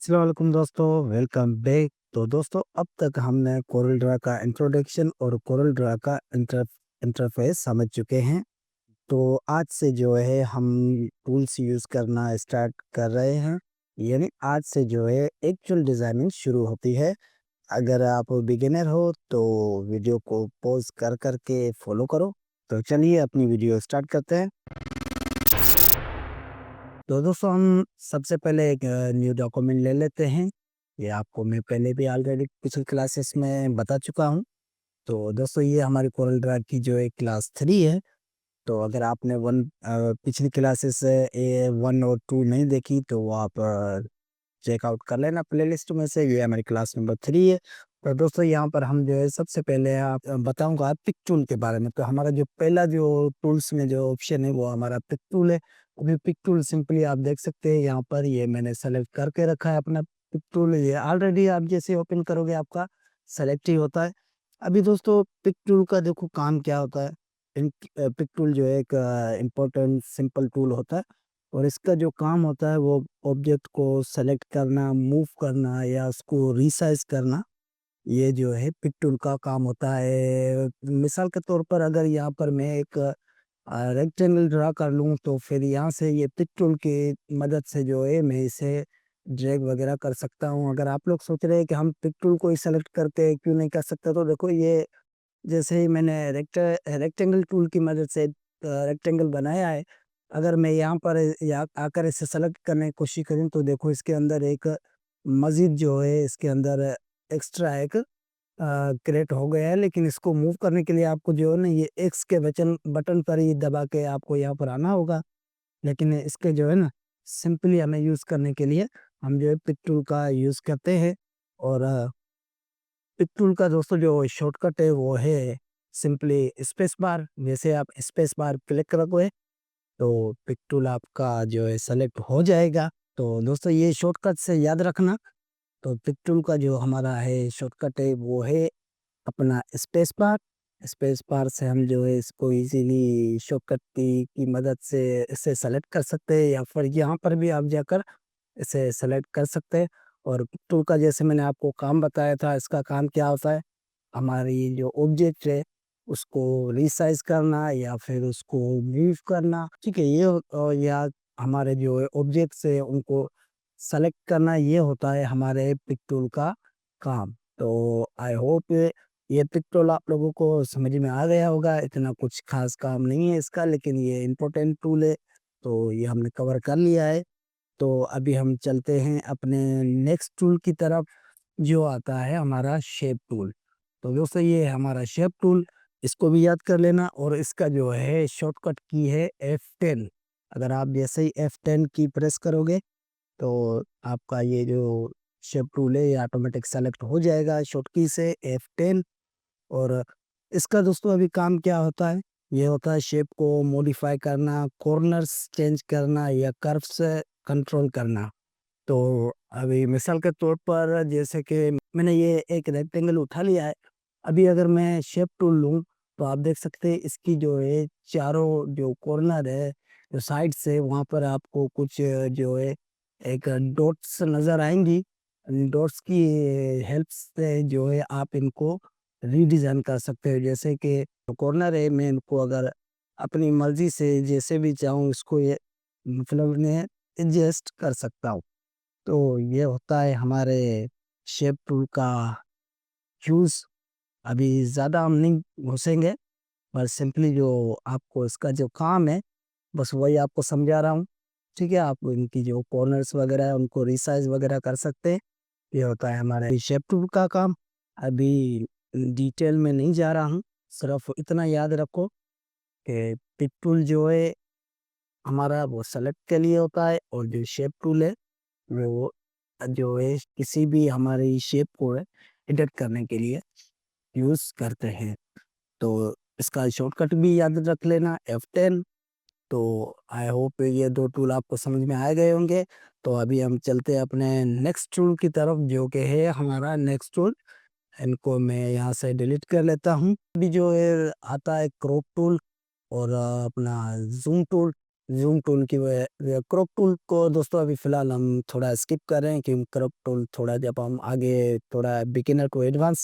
अस्सलाम वालेकुम दोस्तों, वेलकम बैक। तो दोस्तों, अब तक हमने कोरल ड्रा का इंट्रोडक्शन और कोरल ड्रा का इंटरफेस समझ चुके हैं। तो आज से जो है हम टूल्स यूज़ करना स्टार्ट कर रहे हैं। यानी आज से जो है एक्चुअल डिज़ाइनिंग शुरू होती है। अगर आप बिगिनर हो तो वीडियो को पॉज़ कर कर के फॉलो करो। तो चलिए अपनी वीडियो स्टार्ट करते हैं। तो दोस्तों, हम सबसे पहले एक न्यू डॉक्यूमेंट ले लेते हैं। ये आपको मैं पहले भी ऑलरेडी पिछली क्लासेस में बता चुका हूँ। तो दोस्तों, ये हमारी कोरल ड्रा की जो है क्लास 3 है। तो अगर आपने पिछली क्लासेस 1 और 2 नहीं देखी तो वो आप चेकआउट कर लेना प्लेलिस्ट में से। ये हमारी क्लास नंबर 3 है। तो दोस्तों, यहाँ पर हम जो है सबसे पहले आप बताऊँगा पिक टूल के बारे में। तो हमारा जो पहला जो टूल्स में जो ऑप्शन है वो हमारा पिक टूल है। अभी पिक टूल सिंपली आप देख सकते हैं यहाँ पर, ये मैंने सेलेक्ट करके रखा है अपना पिक टूल। ये ऑलरेडी आप जैसे ओपन करोगे आपका सेलेक्ट ही होता है। अभी दोस्तों, पिक टूल का देखो काम क्या होता है। पिक टूल जो है एक इम्पोर्टेंट सिंपल टूल होता है। और इसका जो काम होता है वो ऑब्जेक्ट को सेलेक्ट करना, मूव करना या उसको रिसाइज करना, ये जो है पिक टूल का काम होता है। मिसाल के तौर पर अगर यहाँ पर मैं एक रेक्टेंगल ड्रा कर लूँ तो फिर यहाँ से ये पिक टूल की मदद से जो है मैं इसे ड्रैग वगैरह कर सकता हूँ। अगर आप लोग सोच रहे हैं कि हम पिक टूल को ही सेलेक्ट करके क्यों नहीं कर सकते, तो देखो ये जैसे ही मैंने रेक्टेंगल टूल की मदद से रेक्टेंगल बनाया है। अगर मैं यहाँ पर या आकर इसे सेलेक्ट करने की कोशिश करूँ तो देखो इसके अंदर एक मज़ीद जो है इसके अंदर एक्स्ट्रा एक क्रिएट हो गया है। लेकिन इसको मूव करने के लिए आपको जो है ना ये एक्स के बटन बटन पर ही दबा के आपको यहाँ पर आना होगा। लेकिन इसके जो है ना सिंपली हमें यूज़ करने के लिए हम जो है पिक टूल का यूज़ करते हैं। और पिक टूल का दोस्तों जो शॉर्टकट है वो है सिंपली स्पेस बार। जैसे आप स्पेस बार क्लिक करोगे तो पिक टूल आपका जो है सेलेक्ट हो जाएगा। तो दोस्तों, ये शॉर्टकट से याद रखना। तो पिक टूल का जो हमारा है शॉर्टकट है वो है अपना स्पेस बार। स्पेस बार से हम जो है इसको इजीली शॉर्टकट की मदद से इसे सेलेक्ट कर सकते हैं, या फिर यहाँ पर भी आप जाकर इसे सेलेक्ट कर सकते हैं। और पिक टूल का जैसे मैंने आपको काम बताया था, इसका काम क्या होता है, हमारी जो ऑब्जेक्ट है उसको रिसाइज करना या फिर उसको मूव करना, ठीक है। या हमारे जो ऑब्जेक्ट्स है उनको सेलेक्ट करना, ये होता है हमारे पिक टूल का काम। तो आई होप ये पिक टूल आप लोगों को समझ में आ गया होगा। इतना कुछ खास काम नहीं है इसका, लेकिन ये इम्पोर्टेंट टूल है। तो ये हमने कवर कर लिया है। तो अभी हम चलते हैं अपने नेक्स्ट टूल की तरफ, जो आता है हमारा शेप टूल। तो दोस्तों, ये है हमारा शेप टूल। इसको भी याद कर लेना। और इसका जो है शॉर्टकट की है F10। अगर आप जैसे ही F10 की प्रेस करोगे तो आपका ये जो शेप टूल है ये ऑटोमेटिक सेलेक्ट हो जाएगा शॉर्ट की से F10। और इसका दोस्तों अभी काम क्या होता है, ये होता है शेप को मॉडिफाई करना, कॉर्नर्स चेंज करना या कर्व्स कंट्रोल करना। तो अभी मिसाल के तौर पर जैसे कि मैंने ये एक रेक्टेंगल उठा लिया है। अभी अगर मैं शेप टूल लूँ तो आप देख सकते हैं इसकी जो है चारों जो कॉर्नर है, जो साइड से वहाँ पर आपको कुछ जो है एक डॉट्स नज़र आएंगी। डॉट्स की हेल्प से जो है आप इनको रीडिज़ाइन कर सकते हो। जैसे कि कॉर्नर है, मैं इनको अगर अपनी मर्ज़ी से जैसे भी चाहूँ इसको ये मतलब इन्हें एडजस्ट कर सकता हूँ। तो ये होता है हमारे शेप टूल का यूज़। अभी ज़्यादा हम नहीं घुसेंगे, पर सिंपली जो आपको इसका जो काम है बस वही आपको समझा रहा हूँ, ठीक है। आप इनकी जो कॉर्नर्स वगैरह है उनको रिसाइज वगैरह कर सकते हैं। ये होता है हमारे शेप टूल का काम। अभी डिटेल में नहीं जा रहा हूँ, सिर्फ इतना याद रखो कि पिक टूल जो है हमारा वो सेलेक्ट के लिए होता है, और जो शेप टूल है वो जो है किसी भी हमारी शेप को है एडिट करने के लिए यूज़ करते हैं। तो इसका शॉर्टकट भी याद रख लेना F10। तो आई होप ये 2 टूल आपको समझ में आ गए होंगे। तो अभी हम चलते हैं अपने नेक्स्ट टूल की तरफ, जो कि है हमारा नेक्स्ट टूल। इनको मैं यहाँ से डिलीट कर लेता हूँ। अभी जो है आता है क्रॉप टूल और अपना ज़ूम टूल। ज़ूम टूल की क्रॉप टूल को दोस्तों अभी फ़िलहाल हम थोड़ा स्किप कर रहे हैं, क्योंकि क्रॉप टूल थोड़ा जब हम आगे थोड़ा बिगिनर टू एडवांस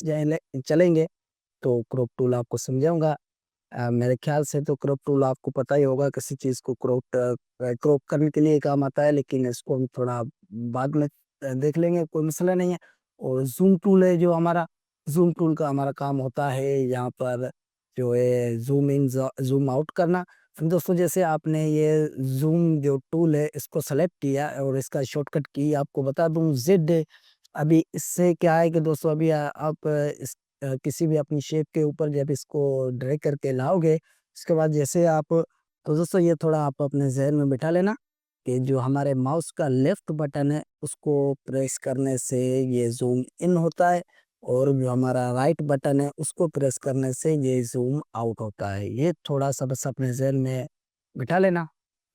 चलेंगे तो क्रॉप टूल आपको समझाऊँगा। मेरे ख्याल से तो क्रॉप टूल आपको पता ही होगा, किसी चीज़ को क्रॉप करने के लिए काम आता है, लेकिन इसको हम थोड़ा बाद में देख लेंगे, कोई मसला नहीं है। और ज़ूम टूल है जो हमारा, ज़ूम टूल का हमारा काम होता है यहाँ पर जो है ज़ूम इन ज़ूम आउट करना। फिर दोस्तों जैसे आपने ये ज़ूम जो टूल है इसको सेलेक्ट किया और इसका शॉर्टकट की आपको बता दूँ ज़ेड है। अभी इससे क्या है कि दोस्तों अभी आप किसी भी अपनी शेप के ऊपर जब इसको ड्रैग करके लाओगे, उसके बाद जैसे आप तो दोस्तों ये थोड़ा आप अपने ज़हन में बिठा लेना कि जो हमारे माउस का लेफ्ट बटन है, उसको प्रेस करने से ये ज़ूम इन होता है और जो हमारा राइट बटन है, उसको प्रेस करने से ये ज़ूम आउट होता है। ये थोड़ा-सा बस अपने ज़हन में बिठा लेना।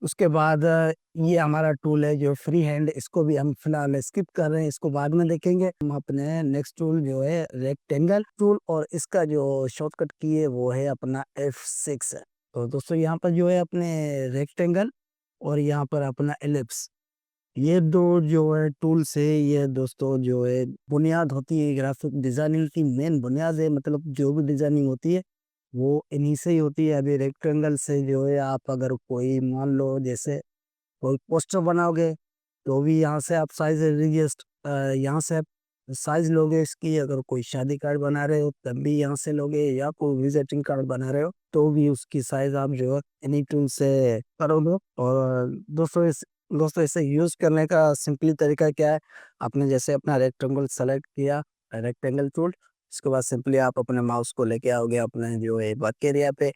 उसके बाद ये हमारा टूल है जो फ्री हैंड, इसको भी हम फिलहाल स्किप कर रहे हैं, इसको बाद में देखेंगे। हम अपने नेक्स्ट टूल जो है रेक्टेंगल टूल, और इसका जो शॉर्टकट की है वो है अपना F6 है। तो दोस्तों यहाँ पर जो है अपने रेक्टेंगल और यहाँ पर अपना एलिप्स, ये दो जो है टूल्स है, ये दोस्तों जो है बुनियाद होती है ग्राफिक डिजाइनिंग की, मेन बुनियाद है, मतलब जो भी डिजाइनिंग होती है वो इन्हीं से ही होती है। अभी रेक्टेंगल से जो है आप अगर कोई मान लो जैसे कोई पोस्टर बनाओगे तो भी यहाँ से आप साइज एडजस्ट यहाँ से आप साइज लोगे इसकी। अगर कोई शादी कार्ड बना रहे हो तब भी यहाँ से लोगे, या कोई विजिटिंग कार्ड बना रहे हो तो भी उसकी साइज आप जो है एनी टूल से करोगे। और दोस्तों इसे यूज करने का सिंपली तरीका क्या है, आपने जैसे अपना रेक्टेंगल सेलेक्ट किया, रेक्टेंगल टूल, उसके बाद सिंपली आप अपने माउस को लेके आओगे अपने जो है वर्क एरिया पे,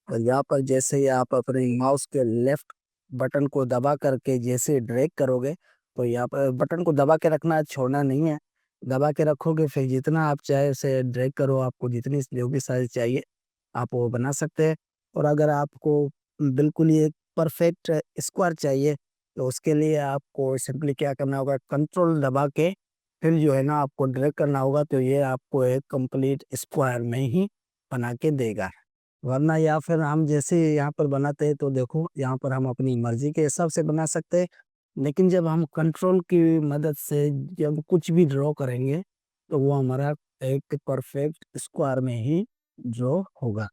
और यहाँ पर जैसे ही आप अपने माउस के लेफ्ट बटन को दबा करके जैसे ड्रैग करोगे, तो यहाँ पर बटन को दबा के रखना है, छोड़ना नहीं है। दबा के रखोगे फिर जितना आप चाहे उसे ड्रैग करो, आपको जितनी जो भी साइज़ चाहिए आप वो बना सकते हैं। और अगर आपको बिल्कुल ही एक परफेक्ट स्क्वायर चाहिए, तो उसके लिए आपको सिंपली क्या करना होगा, कंट्रोल दबा के फिर जो है ना आपको ड्रैग करना होगा, तो ये आपको एक कंप्लीट स्क्वायर में ही बना के देगा। वरना या फिर हम जैसे यहाँ पर बनाते हैं तो देखो यहाँ पर हम अपनी मर्जी के हिसाब से बना सकते हैं, लेकिन जब हम कंट्रोल की मदद से जब कुछ भी ड्रॉ करेंगे तो वो हमारा एक परफेक्ट स्क्वायर में ही ड्रॉ होगा।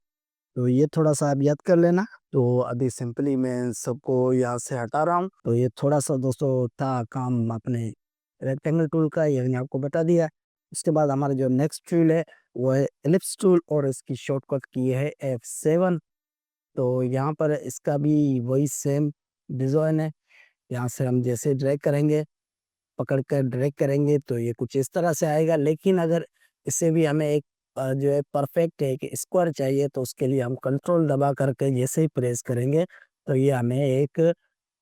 तो ये थोड़ा सा आप याद कर लेना। तो अभी सिंपली मैं सबको यहाँ से हटा रहा हूँ। तो ये थोड़ा सा दोस्तों था काम अपने रेक्टेंगल टूल का, ये मैंने आपको बता दिया। उसके बाद हमारा जो नेक्स्ट टूल है वो है एलिप्स टूल, और इसकी शॉर्टकट की है F7। तो यहाँ पर इसका भी वही सेम डिज़ाइन है। यहाँ से हम जैसे ड्रैग करेंगे, पकड़ कर ड्रैग करेंगे तो ये कुछ इस तरह से आएगा, लेकिन अगर इससे भी हमें एक जो है परफेक्ट एक स्क्वायर चाहिए, तो उसके लिए हम कंट्रोल दबा करके जैसे ही प्रेस करेंगे तो ये हमें एक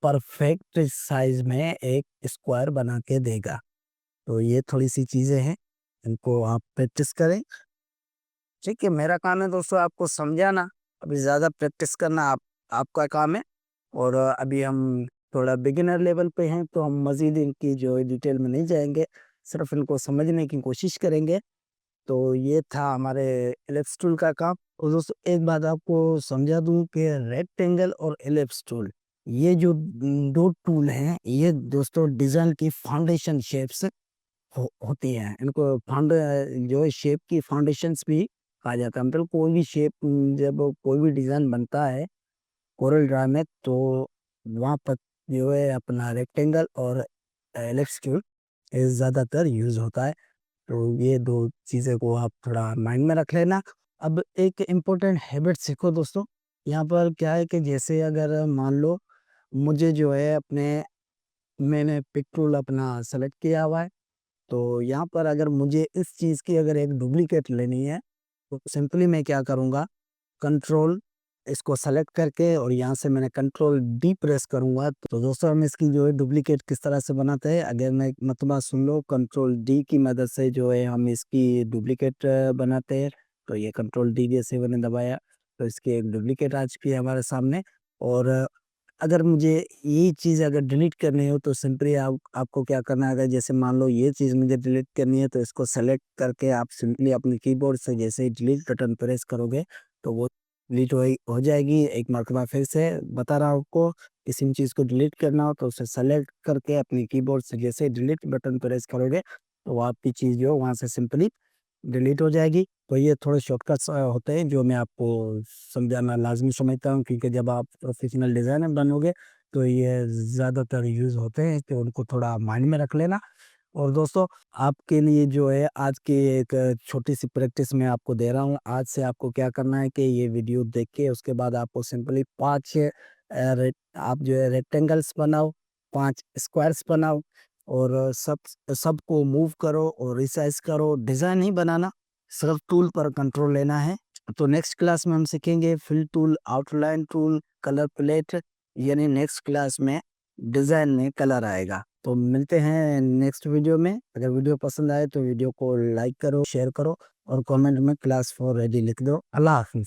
परफेक्ट साइज में एक स्क्वायर बना के देगा। तो ये थोड़ी-सी चीज़ें हैं, इनको आप प्रैक्टिस करें। ठीक है, मेरा काम है दोस्तों आपको समझाना, अभी ज़्यादा प्रैक्टिस करना आपका काम है। और अभी हम थोड़ा बिगिनर लेवल पे हैं, तो हम मज़ीद इनकी जो है डिटेल में नहीं जाएँगे, सिर्फ़ इनको समझने की कोशिश करेंगे। तो ये था हमारे एलिप्स टूल का काम। और दोस्तों एक बात आपको समझा दूँ कि रेक्टेंगल और एलिप्स टूल, ये जो 2 टूल हैं, ये दोस्तों डिज़ाइन की फाउंडेशन शेप्स होती हैं। इनको जो है शेप की फाउंडेशंस भी कहा जाता है। मतलब कोई भी शेप जब कोई भी डिज़ाइन बनता है कोरल ड्रा में, तो वहाँ पर जो है अपना रेक्टेंगल और एलिप्स टूल ज़्यादातर यूज़ होता है। तो ये 2 चीज़ें को आप थोड़ा माइंड में रख लेना। अब एक इम्पोर्टेंट हैबिट सीखो दोस्तों। यहाँ पर क्या है कि जैसे अगर मान लो मुझे जो है मैंने पिक टूल अपना सेलेक्ट किया हुआ है, तो यहाँ पर अगर मुझे इस चीज़ की अगर एक डुप्लीकेट लेनी है, तो सिंपली मैं क्या करूँगा, कंट्रोल इसको सेलेक्ट करके और यहाँ से मैंने कंट्रोल डी प्रेस करूँगा, तो दोस्तों हम इसकी जो है डुप्लीकेट किस तरह से बनाते हैं, अगर मैं मतबा सुन लो, कंट्रोल डी की मदद से जो है हम इसकी डुप्लीकेट बनाते हैं। तो ये कंट्रोल डी जैसे मैंने दबाया तो इसकी एक डुप्लीकेट आ चुकी है हमारे सामने। और अगर मुझे ये चीज़ अगर डिलीट करनी हो तो सिंपली आपको क्या करना है, अगर जैसे मान लो ये चीज़ मुझे डिलीट करनी है, तो इसको सेलेक्ट करके आप सिंपली अपने कीबोर्ड से जैसे ही डिलीट बटन प्रेस करोगे तो वो डिलीट हो जाएगी। एक मरतबा फिर से बता रहा हूँ आपको, किसी भी चीज़ को डिलीट करना हो तो उसे सेलेक्ट करके अपनी कीबोर्ड से जैसे डिलीट बटन प्रेस करोगे तो वो आपकी चीज़ जो है वहाँ से सिंपली डिलीट हो जाएगी। तो ये थोड़े शॉर्टकट्स होते हैं जो मैं आपको समझाना लाज़मी समझता हूँ, क्योंकि जब आप प्रोफ़ेशनल डिज़ाइनर बनोगे तो ये ज़्यादातर यूज़ होते हैं, तो उनको थोड़ा माइंड में रख लेना। और दोस्तों, आपके लिए जो है आज की एक छोटी-सी प्रैक्टिस मैं आपको दे रहा हूँ। आज से आपको क्या करना है कि ये वीडियो देख के उसके बाद आपको सिंपली 5 रेक आप जो है रेक्टेंगल्स बनाओ, 5 स्क्वायर्स बनाओ और सबको मूव करो और रिसाइज़ करो। डिज़ाइन नहीं बनाना, सिर्फ़ टूल पर कंट्रोल लेना है। तो नेक्स्ट क्लास में हम सीखेंगे fill tool, outline tool, colour palette, यानी नेक्स्ट क्लास में डिज़ाइन में कलर आएगा। तो मिलते हैं नेक्स्ट वीडियो में। अगर वीडियो पसंद आए तो वीडियो को लाइक करो, शेयर करो और कमेंट में क्लास 4 रेडी लिख दो। अल्लाह हाफ़िज़।